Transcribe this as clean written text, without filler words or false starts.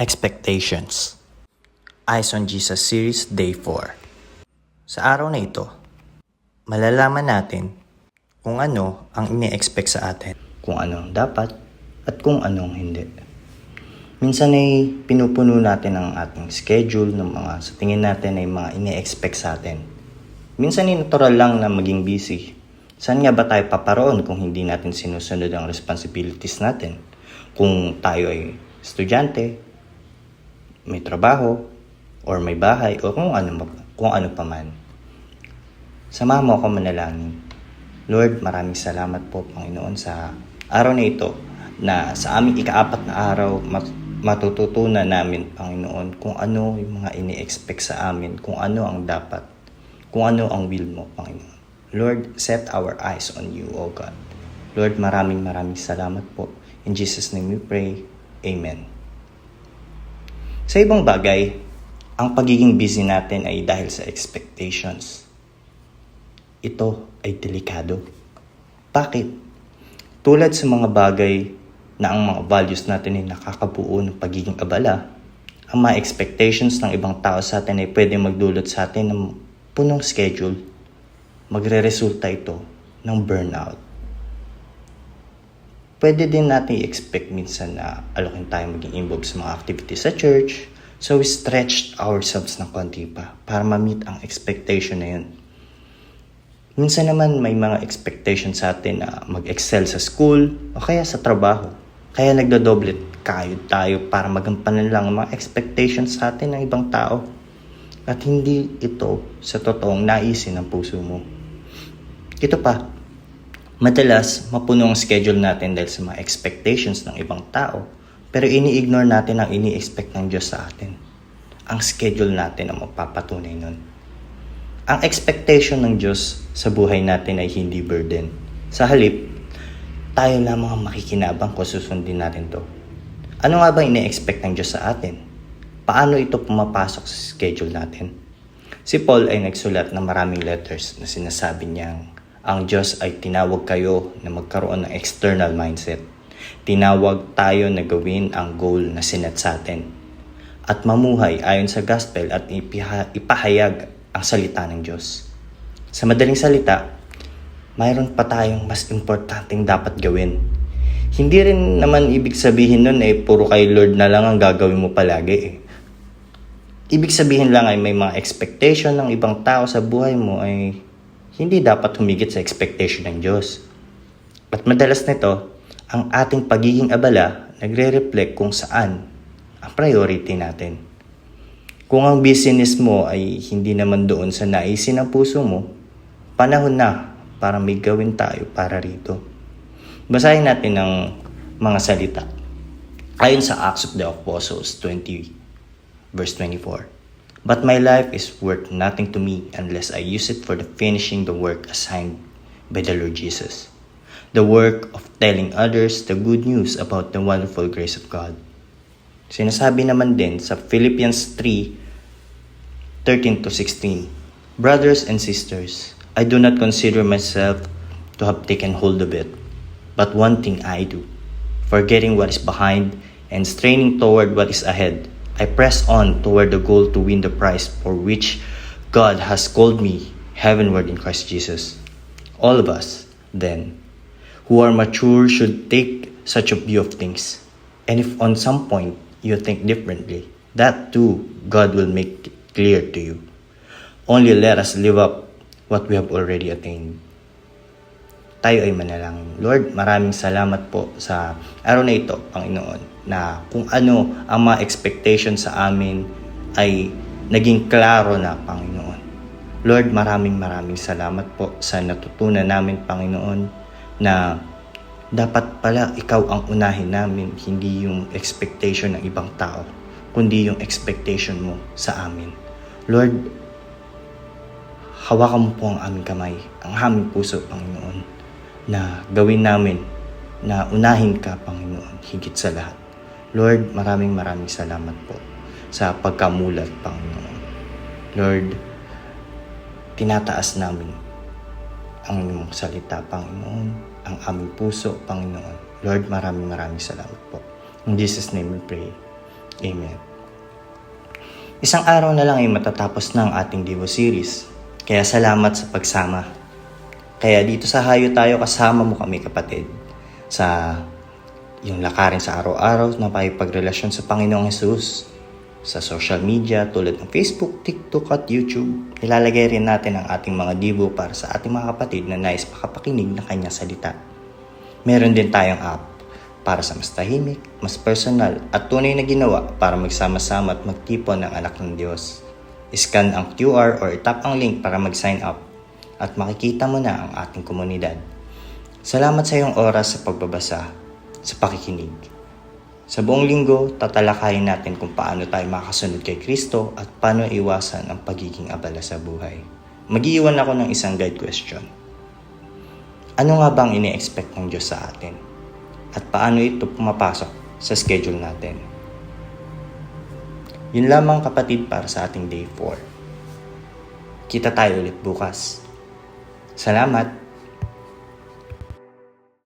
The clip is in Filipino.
Expectations. Eyes on Jesus Series Day 4. Sa araw na ito, malalaman natin kung ano ang ini-expect sa atin, kung ano ang dapat at kung anong hindi. Minsan ay pinupuno natin ang ating schedule ng mga sa tingin natin ay mga ini-expect sa atin. Minsan ay natural lang na maging busy. Saan nga ba tayo paparoon kung hindi natin sinusunod ang responsibilities natin? Kung tayo ay estudyante, may trabaho, or may bahay, o kung ano pa man. Samahan mo ako manalangin. Lord, maraming salamat po, Panginoon, sa araw na ito, na sa aming ika-4 na araw, matututunan namin, Panginoon, kung ano yung mga ini-expect sa amin, kung ano ang dapat, kung ano ang will mo, Panginoon. Lord, set our eyes on you, O God. Lord, maraming salamat po. In Jesus' name we pray. Amen. Sa ibang bagay, ang pagiging busy natin ay dahil sa expectations. Ito ay delikado. Bakit? Tulad sa mga bagay na ang mga values natin ay nakakabuo ng pagiging abala, ang mga expectations ng ibang tao sa atin ay pwede magdulot sa atin ng punong schedule. Magre-resulta ito ng burnout. Pwede din natin i-expect minsan na alokin tayo maging involved sa mga activities sa church. So we stretched ourselves ng konti pa para ma-meet ang expectation na yun. Minsan naman may mga expectation sa atin na mag-excel sa school o kaya sa trabaho. Kaya nagdodoble kayod tayo para magampanan lang ang mga expectations sa atin ng ibang tao. At hindi ito sa totoong naisin ng puso mo. Ito pa. Madalas, mapuno ang schedule natin dahil sa mga expectations ng ibang tao, pero ini-ignore natin ang ini-expect ng Diyos sa atin. Ang schedule natin ang magpapatunay nun. Ang expectation ng Diyos sa buhay natin ay hindi burden. Sa halip, tayo lamang ang makikinabang kung susundin natin to. Ano nga ba ini-expect ng Diyos sa atin? Paano ito pumapasok sa schedule natin? Si Paul ay nagsulat ng maraming letters na sinasabi niyang ang Diyos ay tinawag kayo na magkaroon ng external mindset. Tinawag tayo na gawin ang goal na sinet sa atin. At mamuhay ayon sa gospel at ipahayag ang salita ng Diyos. Sa madaling salita, mayroon pa tayong mas importanteng dapat gawin. Hindi rin naman ibig sabihin nun puro kay Lord na lang ang gagawin mo palagi Ibig sabihin lang ay may mga expectation ng ibang tao sa buhay mo ay hindi dapat humigit sa expectation ng Diyos. At madalas nito, ang ating pagiging abala nagre-reflect kung saan ang priority natin. Kung ang business mo ay hindi naman doon sa naisin ng puso mo, panahon na para may gawin tayo para rito. Basahin natin ang mga salita. Ayon sa Acts of the Apostles 20, verse 24. But my life is worth nothing to me unless I use it for the finishing the work assigned by the Lord Jesus. The work of telling others the good news about the wonderful grace of God. Sinasabi naman din sa Philippians 3:13-16. Brothers and sisters, I do not consider myself to have taken hold of it, but one thing I do, forgetting what is behind and straining toward what is ahead, I press on toward the goal to win the prize for which God has called me heavenward in Christ Jesus. All of us, then, who are mature should take such a view of things. And if on some point you think differently, that too God will make it clear to you. Only let us live up what we have already attained. Tayo ay manalangin. Lord, maraming salamat po sa araw na ito, Panginoon, na kung ano ang mga expectation sa amin ay naging klaro na, Panginoon. Lord, maraming salamat po sa natutunan namin, Panginoon, na dapat pala ikaw ang unahin namin, hindi yung expectation ng ibang tao, kundi yung expectation mo sa amin. Lord, hawakan mo po ang aming kamay, ang aming puso, Panginoon, na gawin namin na unahin ka, Panginoon, higit sa lahat. Lord, maraming salamat po sa pagkamulat, Panginoon. Lord, tinataas namin ang inyong salita, Panginoon, ang aming puso, Panginoon. Lord, maraming salamat po. In Jesus' name we pray. Amen. Isang araw na lang ay matatapos na ang ating Devo series. Kaya salamat sa pagsama. Kaya dito sa Hayo Tayo, kasama mo kami kapatid. Sa yung lakarin sa araw-araw na pakipagrelasyon sa Panginoong Hesus. Sa social media tulad ng Facebook, TikTok at YouTube. Ilalagay rin natin ang ating mga Devo para sa ating mga kapatid na nais makapakinig ng kanyang salita. Meron din tayong app para sa mas tahimik, mas personal at tunay na ginawa para magsama-sama at magtipon ng anak ng Diyos. Iscan ang QR or tap ang link para mag-sign up at makikita mo na ang ating komunidad. Salamat sa iyong oras sa pagbabasa, sa pakikinig. Sa buong linggo, tatalakayin natin kung paano tayo makasunod kay Kristo at paano iwasan ang pagiging abala sa buhay. Mag-iwan ako ng isang guide question. Ano nga bang ini-expect ng Diyos sa atin? At paano ito pumapasok sa schedule natin? Yun lamang kapatid para sa ating Day 4. Kita tayo ulit bukas. Salamat!